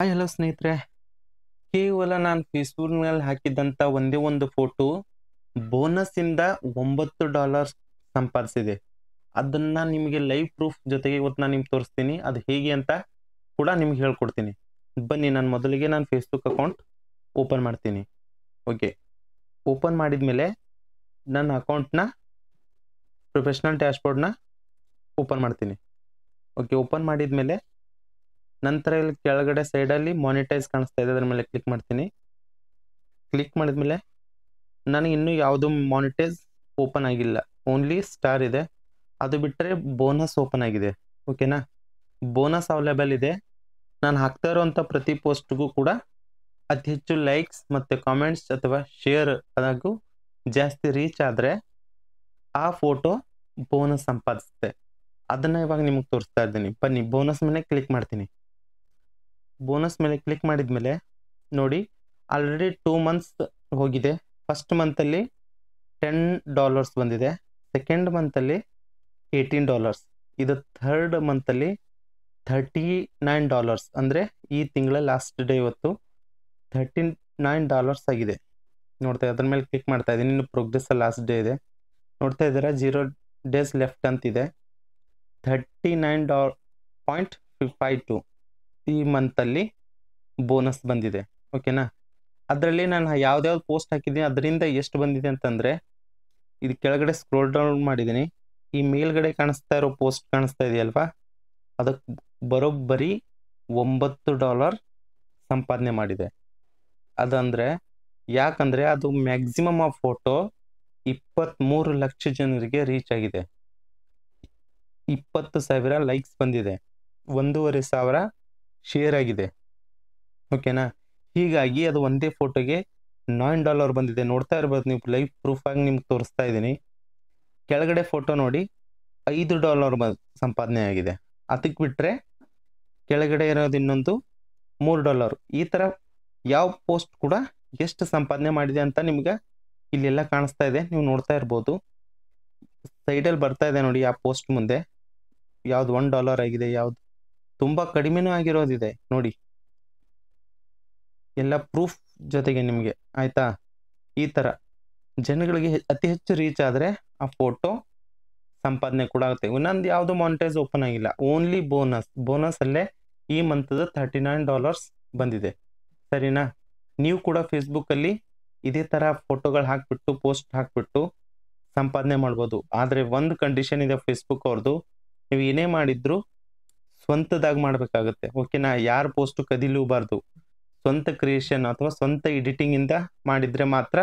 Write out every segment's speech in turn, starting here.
Hi hello ಸ್ನೇಹಿತರೆ, ಕೇವಲ ನಾನು ಫೇಸ್ಬುಕ್ನಲ್ಲಿ ಹಾಕಿದ್ದಂಥ ಒಂದೇ ಒಂದು ಫೋಟೋ ಬೋನಸ್ಸಿಂದ $9 ಸಂಪಾದಿಸಿದೆ. ಅದನ್ನು ನಿಮಗೆ ಲೈವ್ ಪ್ರೂಫ್ ಜೊತೆಗೆ ಇವತ್ತು ನಾನು ನಿಮ್ಗೆ ತೋರಿಸ್ತೀನಿ. ಅದು ಹೇಗೆ ಅಂತ ಕೂಡ ನಿಮ್ಗೆ ಹೇಳ್ಕೊಡ್ತೀನಿ. ಬನ್ನಿ, ನಾನು ಮೊದಲಿಗೆ ನಾನು ಫೇಸ್ಬುಕ್ ಅಕೌಂಟ್ ಓಪನ್ ಮಾಡ್ತೀನಿ. ಓಕೆ, ಓಪನ್ ಮಾಡಿದ ಮೇಲೆ ನನ್ನ ಅಕೌಂಟ್ನ ಪ್ರೊಫೆಷ್ನಲ್ ಡ್ಯಾಶ್ಬೋರ್ಡ್ನ ಓಪನ್ ಮಾಡ್ತೀನಿ. ಓಕೆ, ಓಪನ್ ಮಾಡಿದ ಮೇಲೆ ನಂತರ ಇಲ್ಲಿ ಕೆಳಗಡೆ ಸೈಡಲ್ಲಿ ಮಾನಿಟೈಸ್ ಕಾಣಿಸ್ತಾ ಇದೆ, ಅದರ ಮೇಲೆ ಕ್ಲಿಕ್ ಮಾಡ್ತೀನಿ. ಕ್ಲಿಕ್ ಮಾಡಿದ್ಮೇಲೆ ನನಗೆ ಇನ್ನೂ ಯಾವುದೂ ಮಾನಿಟೈಸ್ ಓಪನ್ ಆಗಿಲ್ಲ, ಓನ್ಲಿ ಸ್ಟಾರ್ ಇದೆ. ಅದು ಬಿಟ್ಟರೆ ಬೋನಸ್ ಓಪನ್ ಆಗಿದೆ. ಓಕೆನಾ, ಬೋನಸ್ ಅವೈಲೇಬಲ್ ಇದೆ. ನಾನು ಹಾಕ್ತಾ ಇರುವಂಥ ಪ್ರತಿ ಪೋಸ್ಟ್ಗೂ ಕೂಡ ಅತಿ ಹೆಚ್ಚು ಲೈಕ್ಸ್ ಮತ್ತು ಕಾಮೆಂಟ್ಸ್ ಅಥವಾ ಶೇರ್ ಅದಾಗೂ ಜಾಸ್ತಿ ರೀಚ್ ಆದರೆ ಆ ಫೋಟೋ ಬೋನಸ್ ಸಂಪಾದಿಸುತ್ತೆ. ಅದನ್ನು ಇವಾಗ ನಿಮಗೆ ತೋರಿಸ್ತಾ ಇದ್ದೀನಿ. ಬನ್ನಿ, ಬೋನಸ್ ಮೇಲೆ ಕ್ಲಿಕ್ ಮಾಡ್ತೀನಿ. ಬೋನಸ್ ಮೇಲೆ ಕ್ಲಿಕ್ ಮಾಡಿದ ಮೇಲೆ ನೋಡಿ, ಆಲ್ರೆಡಿ 2 ಮಂತ್ಸ್ ಹೋಗಿದೆ. ಫಸ್ಟ್ ಮಂತಲ್ಲಿ $10 ಬಂದಿದೆ, ಸೆಕೆಂಡ್ ಮಂತಲ್ಲಿ $18, ಇದು ಥರ್ಡ್ ಮಂತಲ್ಲಿ $39. ಅಂದರೆ ಈ ತಿಂಗಳ ಲಾಸ್ಟ್ ಡೇ ಇವತ್ತು $39 ಆಗಿದೆ. ನೋಡ್ತಾ ಅದ್ರ ಮೇಲೆ ಕ್ಲಿಕ್ ಮಾಡ್ತಾ ಇದ್ದೀನಿ. ಇನ್ನು ಪ್ರೋಗ್ರೆಸ್ ಲಾಸ್ಟ್ ಡೇ ಇದೆ, ನೋಡ್ತಾ ಇದ್ದೀರಾ, 0 days ಲೆಫ್ಟ್ ಅಂತಿದೆ. $39.52 ಈ ಮಂತಲ್ಲಿ ಬೋನಸ್ ಬಂದಿದೆ. ಓಕೆನಾ, ಅದರಲ್ಲಿ ನಾನು ಯಾವ್ದಾವ್ದು ಪೋಸ್ಟ್ ಹಾಕಿದ್ದೀನಿ ಅದರಿಂದ ಎಷ್ಟು ಬಂದಿದೆ ಅಂತಂದರೆ, ಇದು ಕೆಳಗಡೆ ಸ್ಕ್ರೋಲ್ ಡೌನ್ ಮಾಡಿದ್ದೀನಿ. ಈ ಮೇಲ್ಗಡೆ ಕಾಣಿಸ್ತಾ ಇರೋ ಪೋಸ್ಟ್ ಕಾಣಿಸ್ತಾ ಇದೆಯಲ್ವಾ, ಅದಕ್ಕೆ ಬರೋಬ್ಬರಿ $9 ಸಂಪಾದನೆ ಮಾಡಿದೆ. ಅದಂದರೆ ಯಾಕಂದರೆ ಅದು ಮ್ಯಾಕ್ಸಿಮಮ್ ಆಫ್ ಫೋಟೋ 23 ಲಕ್ಷ ಜನರಿಗೆ ರೀಚ್ ಆಗಿದೆ. 20,000 ಲೈಕ್ಸ್ ಬಂದಿದೆ, 1,500 ಶೇರ್ ಆಗಿದೆ. ಓಕೆನಾ, ಹೀಗಾಗಿ ಅದು ಒಂದೇ ಫೋಟೋಗೆ $9 ಬಂದಿದೆ. ನೋಡ್ತಾ ಇರ್ಬೋದು ನೀವು, ಲೈವ್ ಪ್ರೂಫ್ ಆಗಿ ನಿಮ್ಗೆ ತೋರಿಸ್ತಾ ಇದ್ದೀನಿ. ಕೆಳಗಡೆ ಫೋಟೋ ನೋಡಿ, $5 ಸಂಪಾದನೆ ಆಗಿದೆ. ಅದಕ್ಕೆ ಬಿಟ್ಟರೆ ಕೆಳಗಡೆ ಇರೋದು ಇನ್ನೊಂದು $3. ಈ ಥರ ಯಾವ ಪೋಸ್ಟ್ ಕೂಡ ಎಷ್ಟು ಸಂಪಾದನೆ ಮಾಡಿದೆ ಅಂತ ನಿಮ್ಗೆ ಇಲ್ಲೆಲ್ಲ ಕಾಣಿಸ್ತಾ ಇದೆ, ನೀವು ನೋಡ್ತಾ ಇರ್ಬೋದು. ಸೈಡಲ್ಲಿ ಬರ್ತಾ ಇದೆ ನೋಡಿ, ಆ ಪೋಸ್ಟ್ ಮುಂದೆ ಯಾವ್ದು $1 ಆಗಿದೆ, ಯಾವ್ದು ತುಂಬ ಕಡಿಮೆನೂ ಆಗಿರೋದಿದೆ ನೋಡಿ, ಎಲ್ಲ ಪ್ರೂಫ್ ಜೊತೆಗೆ ನಿಮಗೆ. ಆಯಿತಾ, ಈ ಥರ ಜನಗಳಿಗೆ ಅತಿ ಹೆಚ್ಚು ರೀಚ್ ಆದರೆ ಆ ಫೋಟೋ ಸಂಪಾದನೆ ಕೂಡ ಆಗುತ್ತೆ. ಇನ್ನೊಂದು ಯಾವುದು ಮಾನಿಟೈಸ್ ಓಪನ್ ಆಗಿಲ್ಲ, ಓನ್ಲಿ ಬೋನಸಲ್ಲೇ ಈ ಮಂತದ $39 ಬಂದಿದೆ. ಸರಿನಾ, ನೀವು ಕೂಡ ಫೇಸ್ಬುಕ್ಕಲ್ಲಿ ಇದೇ ಥರ ಫೋಟೋಗಳು ಹಾಕಿಬಿಟ್ಟು ಪೋಸ್ಟ್ ಹಾಕಿಬಿಟ್ಟು ಸಂಪಾದನೆ ಮಾಡ್ಬೋದು. ಆದರೆ ಒಂದು ಕಂಡೀಷನ್ ಇದೆ ಫೇಸ್ಬುಕ್ ಅವ್ರದ್ದು, ನೀವು ಏನೇ ಮಾಡಿದ್ರು ಸ್ವಂತದಾಗಿ ಮಾಡಬೇಕಾಗುತ್ತೆ. ಓಕೆನಾ, ಯಾರ ಪೋಸ್ಟು ಕದಿಲೂಬಾರ್ದು. ಸ್ವಂತ ಕ್ರಿಯೇಷನ್ ಅಥವಾ ಸ್ವಂತ ಎಡಿಟಿಂಗಿಂದ ಮಾಡಿದರೆ ಮಾತ್ರ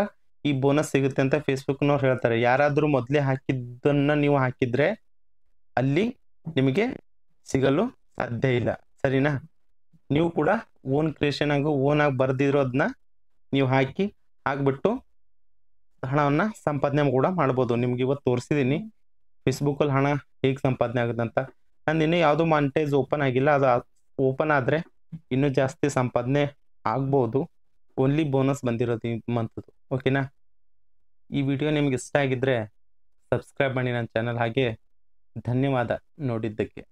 ಈ ಬೋನಸ್ ಸಿಗುತ್ತೆ ಅಂತ ಫೇಸ್ಬುಕ್ನವ್ರು ಹೇಳ್ತಾರೆ. ಯಾರಾದರೂ ಮೊದಲೇ ಹಾಕಿದ್ದನ್ನು ನೀವು ಹಾಕಿದರೆ ಅಲ್ಲಿ ನಿಮಗೆ ಸಿಗಲು ಸಾಧ್ಯ ಇಲ್ಲ. ಸರಿನಾ, ನೀವು ಕೂಡ ಓನ್ ಕ್ರಿಯೇಷನ್ ಆಗು ಓನಾಗಿ ಬರೆದಿರೋದನ್ನ ನೀವು ಹಾಕಿಬಿಟ್ಟು ಹಣವನ್ನು ಸಂಪಾದನೆ ಕೂಡ ಮಾಡ್ಬೋದು. ನಿಮ್ಗೆ ಇವತ್ತು ತೋರಿಸಿದ್ದೀನಿ ಫೇಸ್ಬುಕ್ಕಲ್ಲಿ ಹಣ ಹೇಗೆ ಸಂಪಾದನೆ ಆಗುತ್ತೆ ಅಂತ. ನಂದು ಇನ್ನೂ ಯಾವುದೂ ಮಾನಿಟೈಸ್ ಓಪನ್ ಆಗಿಲ್ಲ, ಅದು ಓಪನ್ ಆದರೆ ಇನ್ನೂ ಜಾಸ್ತಿ ಸಂಪಾದನೆ ಆಗ್ಬೋದು. ಓನ್ಲಿ ಬೋನಸ್ ಬಂದಿರೋದು ಈ ಮಂತದ್ದು. ಓಕೆನಾ, ಈ ವಿಡಿಯೋ ನಿಮ್ಗೆ ಇಷ್ಟ ಆಗಿದ್ದರೆ ಸಬ್ಸ್ಕ್ರೈಬ್ ಮಾಡಿ ನನ್ನ ಚಾನಲ್. ಹಾಗೆ ಧನ್ಯವಾದ ನೋಡಿದ್ದಕ್ಕೆ.